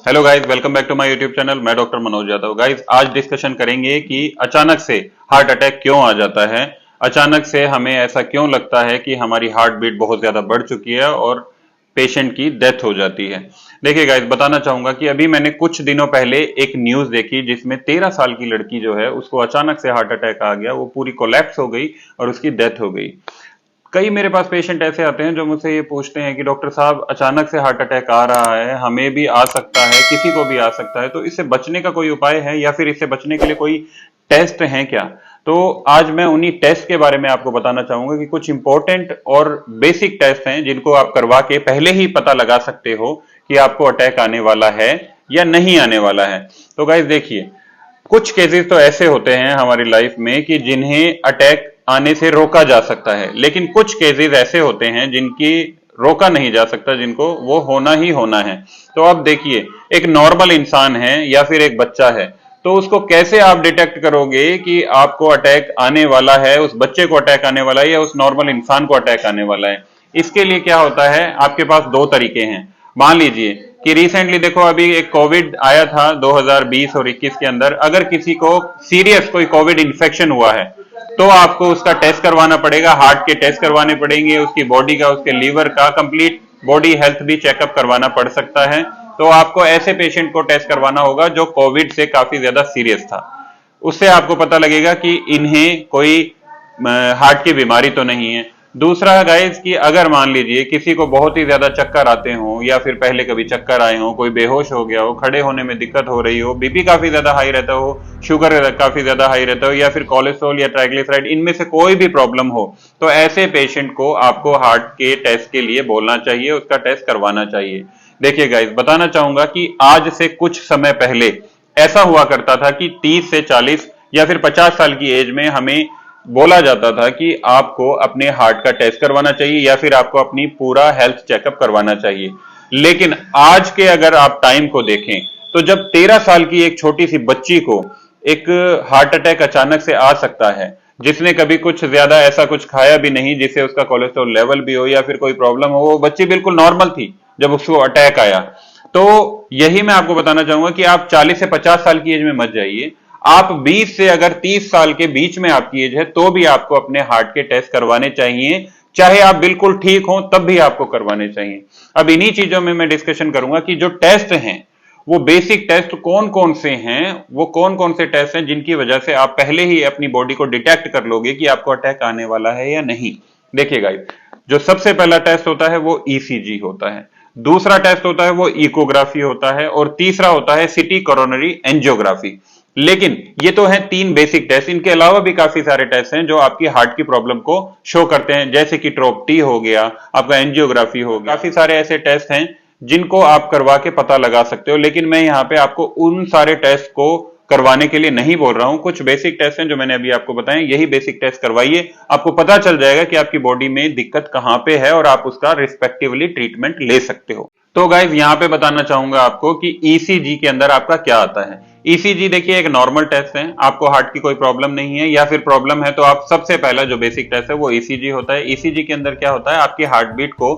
Hello guys, welcome back to my YouTube channel. मैं doctor Manoj Yadav. Guys, आज discussion करेंगे कि अचानक से हार्ट अटैक क्यों आ जाता है। अचानक से हमें ऐसा क्यों लगता है कि हमारी हार्ट बीट बहुत ज्यादा बढ़ चुकी है और पेशेंट की डेथ हो जाती है। देखिए गाइस, बताना चाहूंगा कि अभी मैंने कुछ दिनों पहले एक न्यूज देखी जिसमें 13 साल की लड़की जो है उसको अचानक से हार्ट अटैक आ गया, वो पूरी कोलैप्स हो गई और उसकी डेथ हो गई। कई मेरे पास पेशेंट ऐसे आते हैं जो मुझसे ये पूछते हैं कि डॉक्टर साहब, अचानक से हार्ट अटैक आ रहा है, हमें भी आ सकता है, किसी को भी आ सकता है, तो इससे बचने का कोई उपाय है या फिर इससे बचने के लिए कोई टेस्ट है क्या। तो आज मैं उन्हीं टेस्ट के बारे में आपको बताना चाहूंगा कि कुछ इंपॉर्टेंट और बेसिक टेस्ट हैं जिनको आप करवा के पहले ही पता लगा सकते हो कि आपको अटैक आने वाला है या नहीं आने वाला है। तो गाइस देखिए, कुछ केसेस तो ऐसे होते हैं हमारी लाइफ में कि जिन्हें अटैक आने से रोका जा सकता है, लेकिन कुछ केसेस ऐसे होते हैं जिनकी रोका नहीं जा सकता, जिनको वो होना ही होना है। तो अब देखिए, एक नॉर्मल इंसान है या फिर एक बच्चा है, तो उसको कैसे आप डिटेक्ट करोगे कि आपको अटैक आने वाला है, उस बच्चे को अटैक आने वाला है या उस नॉर्मल इंसान को अटैक आने वाला है। इसके लिए क्या होता है, आपके पास दो तरीके हैं। मान लीजिए कि रिसेंटली देखो, अभी एक कोविड आया था 2020 और 21 के अंदर। अगर किसी को सीरियस कोई कोविड इन्फेक्शन हुआ है तो आपको उसका टेस्ट करवाना पड़ेगा, हार्ट के टेस्ट करवाने पड़ेंगे, उसकी बॉडी का, उसके लीवर का कंप्लीट बॉडी हेल्थ भी चेकअप करवाना पड़ सकता है। तो आपको ऐसे पेशेंट को टेस्ट करवाना होगा जो कोविड से काफी ज्यादा सीरियस था। उससे आपको पता लगेगा कि इन्हें कोई हार्ट की बीमारी तो नहीं है। दूसरा गाइस, कि अगर मान लीजिए किसी को बहुत ही ज्यादा चक्कर आते हो या फिर पहले कभी चक्कर आए हो, कोई बेहोश हो गया हो, खड़े होने में दिक्कत हो रही हो, बीपी काफी ज्यादा हाई रहता हो, शुगर काफी ज्यादा हाई रहता हो, या फिर कोलेस्ट्रॉल या ट्राइग्लिसराइड, इनमें से कोई भी प्रॉब्लम हो, तो ऐसे पेशेंट को आपको हार्ट के टेस्ट के लिए बोलना चाहिए, उसका टेस्ट करवाना चाहिए। देखिए गाइस, बताना चाहूंगा कि आज से कुछ समय पहले ऐसा हुआ करता था कि 30 से 40 या फिर 50 साल की एज में हमें बोला जाता था कि आपको अपने हार्ट का टेस्ट करवाना चाहिए या फिर आपको अपनी पूरा हेल्थ चेकअप करवाना चाहिए। लेकिन आज के अगर आप टाइम को देखें तो जब 13 साल की एक छोटी सी बच्ची को एक हार्ट अटैक अचानक से आ सकता है, जिसने कभी कुछ ज्यादा ऐसा कुछ खाया भी नहीं जिससे उसका कोलेस्ट्रॉल लेवल भी हो या फिर कोई प्रॉब्लम हो, वो बच्ची बिल्कुल नॉर्मल थी जब उसको अटैक आया। तो यही मैं आपको बताना चाहूंगा कि आप 40 से 50 साल की एज में मत जाइए। आप 20 से अगर 30 साल के बीच में आपकी एज है तो भी आपको अपने हार्ट के टेस्ट करवाने चाहिए, चाहे आप बिल्कुल ठीक हो तब भी आपको करवाने चाहिए। अब इन्हीं चीजों में मैं डिस्कशन करूंगा कि जो टेस्ट हैं वो बेसिक टेस्ट कौन कौन से हैं, वो कौन कौन से टेस्ट हैं जिनकी वजह से आप पहले ही अपनी बॉडी को डिटेक्ट कर लोगे कि आपको अटैक आने वाला है या नहीं। देखिए गाइस, जो सबसे पहला टेस्ट होता है वो ईसीजी होता है, दूसरा टेस्ट होता है वो इकोग्राफी होता है, और तीसरा होता है सिटी कोरोनरी एंजियोग्राफी। लेकिन ये तो हैं तीन बेसिक टेस्ट। इनके अलावा भी काफी सारे टेस्ट हैं जो आपकी हार्ट की प्रॉब्लम को शो करते हैं, जैसे कि ट्रोप-टी हो गया, आपका एंजियोग्राफी हो गया। काफी सारे ऐसे टेस्ट हैं जिनको आप करवा के पता लगा सकते हो, लेकिन मैं यहाँ पे आपको उन सारे टेस्ट को करवाने के लिए नहीं बोल रहा हूं। कुछ बेसिक टेस्ट हैं जो मैंने अभी आपको बताए, यही बेसिक टेस्ट करवाइए, आपको पता चल जाएगा कि आपकी बॉडी में दिक्कत कहां पे है और आप उसका रिस्पेक्टिवली ट्रीटमेंट ले सकते हो। तो गाइज, यहां पे बताना चाहूंगा आपको कि ईसीजी के अंदर आपका क्या आता है। ईसीजी देखिए एक नॉर्मल टेस्ट है, आपको हार्ट की कोई प्रॉब्लम नहीं है या फिर प्रॉब्लम है तो आप सबसे पहला जो बेसिक टेस्ट है वो ईसीजी होता है। ईसीजी के अंदर क्या होता है, आपकी हार्ट बीट को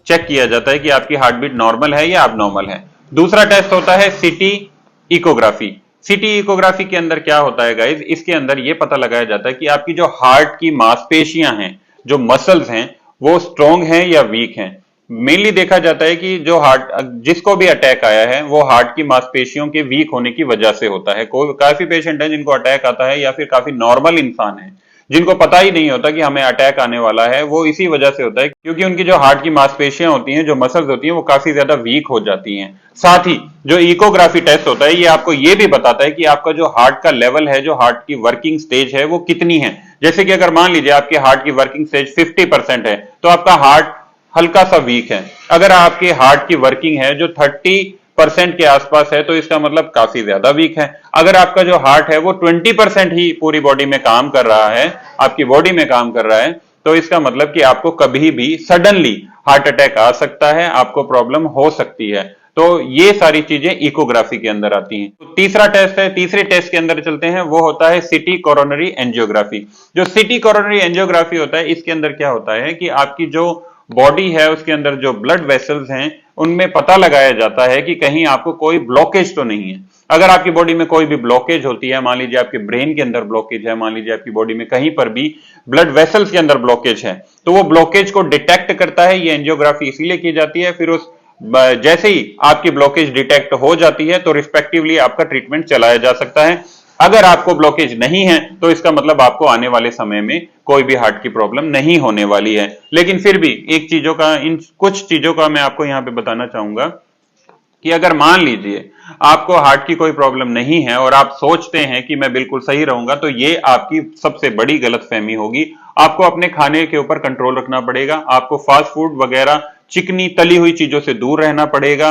चेक किया जाता है कि आपकी हार्ट बीट नॉर्मल है या अबनॉर्मल है। दूसरा टेस्ट होता है सिटी इकोग्राफी। सिटी इकोग्राफी के अंदर क्या होता है गाइज, इसके अंदर यह पता लगाया जाता है कि आपकी जो हार्ट की मांसपेशियां हैं, जो मसल्स हैं, वो स्ट्रॉन्ग हैं या वीक हैं। मेनली देखा जाता है कि जो हार्ट, जिसको भी अटैक आया है वो हार्ट की मांसपेशियों के वीक होने की वजह से होता है। कोई काफी पेशेंट है जिनको अटैक आता है या फिर काफी नॉर्मल इंसान है जिनको पता ही नहीं होता कि हमें अटैक आने वाला है, वो इसी वजह से होता है क्योंकि उनकी जो हार्ट की मांसपेशियां होती हैं, जो मसल्स होती हैं, वो काफी ज्यादा वीक हो जाती हैं। साथ ही जो इकोग्राफी टेस्ट होता है ये आपको ये भी बताता है कि आपका जो हार्ट का लेवल है, जो हार्ट की वर्किंग स्टेज है, वो कितनी है। जैसे कि अगर मान लीजिए आपके हार्ट की वर्किंग स्टेज 50% है तो आपका हार्ट हल्का सा वीक है। अगर आपके हार्ट की वर्किंग है जो 30% के आसपास है तो इसका मतलब काफी ज्यादा वीक है। अगर आपका जो हार्ट है वो 20% ही पूरी बॉडी में काम कर रहा है, आपकी बॉडी में काम कर रहा है, तो इसका मतलब कि आपको कभी भी सडनली हार्ट अटैक आ सकता है, आपको प्रॉब्लम हो सकती है। तो ये सारी चीजें इकोग्राफी के अंदर आती हैं। तो तीसरा टेस्ट है, तीसरे टेस्ट के अंदर चलते हैं, वो होता है सिटी कोरोनरी एंजियोग्राफी। जो सिटी कोरोनरी एंजियोग्राफी होता है, इसके अंदर क्या होता है कि आपकी जो बॉडी है उसके अंदर जो ब्लड वेसल्स हैं उनमें पता लगाया जाता है कि कहीं आपको कोई ब्लॉकेज तो नहीं है। अगर आपकी बॉडी में कोई भी ब्लॉकेज होती है, मान लीजिए आपके ब्रेन के अंदर ब्लॉकेज है, मान लीजिए आपकी बॉडी में कहीं पर भी ब्लड वेसल्स के अंदर ब्लॉकेज है, तो वो ब्लॉकेज को डिटेक्ट करता है। ये एंजियोग्राफी इसीलिए की जाती है। फिर उस जैसे ही आपकी ब्लॉकेज डिटेक्ट हो जाती है तो रिस्पेक्टिवली आपका ट्रीटमेंट चलाया जा सकता है। अगर आपको ब्लॉकेज नहीं है तो इसका मतलब आपको आने वाले समय में कोई भी हार्ट की प्रॉब्लम नहीं होने वाली है। लेकिन फिर भी इन कुछ चीजों का मैं आपको यहां पे बताना चाहूंगा कि अगर मान लीजिए आपको हार्ट की कोई प्रॉब्लम नहीं है और आप सोचते हैं कि मैं बिल्कुल सही रहूंगा, तो ये आपकी सबसे बड़ी गलतफहमी होगी। आपको अपने खाने के ऊपर कंट्रोल रखना पड़ेगा। आपको फास्ट फूड वगैरह चिकनी तली हुई चीजों से दूर रहना पड़ेगा।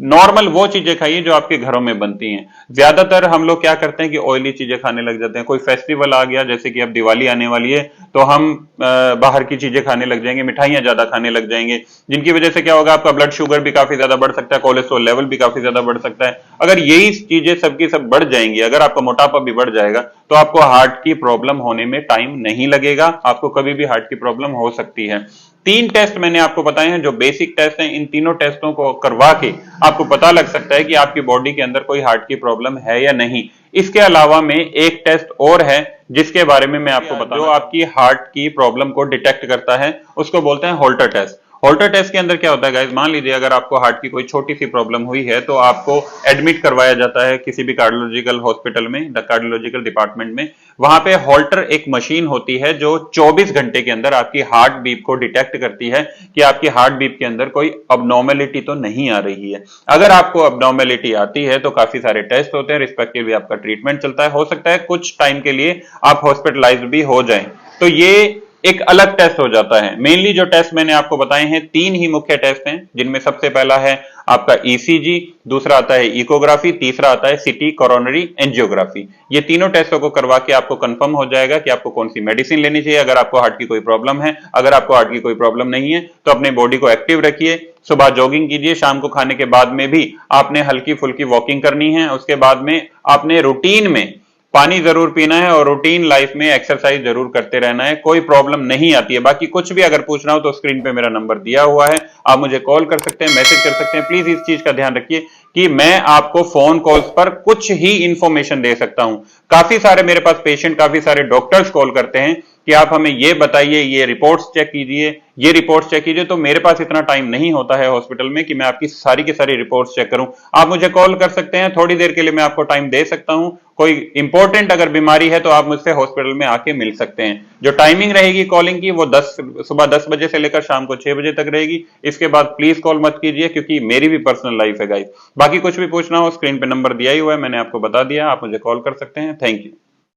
नॉर्मल वो चीजें खाइए जो आपके घरों में बनती हैं। ज्यादातर हम लोग क्या करते हैं कि ऑयली चीजें खाने लग जाते हैं। कोई फेस्टिवल आ गया, जैसे कि अब दिवाली आने वाली है, तो हम बाहर की चीजें खाने लग जाएंगे, मिठाइयां ज्यादा खाने लग जाएंगे, जिनकी वजह से क्या होगा, आपका ब्लड शुगर भी काफी ज्यादा बढ़ सकता है, कोलेस्ट्रॉल लेवल भी काफी ज्यादा बढ़ सकता है। अगर यही चीजें सबकी सब बढ़ जाएंगी, अगर आपका मोटापा भी बढ़ जाएगा, तो आपको हार्ट की प्रॉब्लम होने में टाइम नहीं लगेगा। आपको कभी भी हार्ट की प्रॉब्लम हो सकती है। 3 टेस्ट मैंने आपको बताए हैं जो बेसिक टेस्ट हैं। इन तीनों टेस्टों को करवा के आपको पता लग सकता है कि आपकी बॉडी के अंदर कोई हार्ट की प्रॉब्लम है या नहीं। इसके अलावा में एक टेस्ट और है जिसके बारे में मैं आपको बता, जो आपकी हार्ट की प्रॉब्लम को डिटेक्ट करता है, उसको बोलते हैं होल्टर टेस्ट। होल्टर टेस्ट के अंदर क्या होता है गाइस, मान लीजिए अगर आपको हार्ट की कोई छोटी सी प्रॉब्लम हुई है तो आपको एडमिट करवाया जाता है किसी भी कार्डियोलॉजिकल हॉस्पिटल में, कार्डियोलॉजिकल डिपार्टमेंट में। वहां पे होल्टर एक मशीन होती है जो 24 घंटे के अंदर आपकी हार्ट बीट को डिटेक्ट करती है कि आपकी हार्ट बीट के अंदर कोई अबनॉर्मेलिटी तो नहीं आ रही है। अगर आपको अबनॉर्मेलिटी आती है तो काफी सारे टेस्ट होते हैं, रिस्पेक्टिवली आपका ट्रीटमेंट चलता है। हो सकता है कुछ टाइम के लिए आप हॉस्पिटलाइज भी हो जाएं, तो ये एक अलग टेस्ट हो जाता है। मेनली जो टेस्ट मैंने आपको बताए हैं, 3 ही मुख्य टेस्ट हैं, जिनमें सबसे पहला है आपका ईसीजी, दूसरा आता है इकोग्राफी, तीसरा आता है सीटी कोरोनरी एंजियोग्राफी। ये तीनों टेस्टों को करवा के आपको कंफर्म हो जाएगा कि आपको कौन सी मेडिसिन लेनी चाहिए अगर आपको हार्ट की कोई प्रॉब्लम है। अगर आपको हार्ट की कोई प्रॉब्लम नहीं है तो अपने बॉडी को एक्टिव रखिए, सुबह जॉगिंग कीजिए, शाम को खाने के बाद में भी आपने हल्की फुल्की वॉकिंग करनी है। उसके बाद में आपने रूटीन में पानी जरूर पीना है और रूटीन लाइफ में एक्सरसाइज जरूर करते रहना है। कोई प्रॉब्लम नहीं आती है। बाकी कुछ भी अगर पूछना हो तो स्क्रीन पे मेरा नंबर दिया हुआ है, आप मुझे कॉल कर सकते हैं, मैसेज कर सकते हैं। प्लीज इस चीज का ध्यान रखिए कि मैं आपको फोन कॉल्स पर कुछ ही इंफॉर्मेशन दे सकता हूं। काफी सारे मेरे पास पेशेंट, काफी सारे डॉक्टर्स कॉल करते हैं कि आप हमें ये बताइए, ये रिपोर्ट्स चेक कीजिए, ये रिपोर्ट्स चेक कीजिए। तो मेरे पास इतना टाइम नहीं होता है हॉस्पिटल में कि मैं आपकी सारी की सारी रिपोर्ट्स चेक करूं। आप मुझे कॉल कर सकते हैं, थोड़ी देर के लिए मैं आपको टाइम दे सकता हूं। कोई इंपॉर्टेंट अगर बीमारी है तो आप मुझसे हॉस्पिटल में आके मिल सकते हैं। जो टाइमिंग रहेगी कॉलिंग की वो सुबह 10 बजे से लेकर शाम को 6 बजे तक रहेगी। इसके बाद प्लीज कॉल मत कीजिए क्योंकि मेरी भी पर्सनल लाइफ है गाइस। बाकी कुछ भी पूछना हो स्क्रीन पे नंबर दिया ही हुआ है, मैंने आपको बता दिया, आप मुझे कॉल कर सकते हैं। Thank you.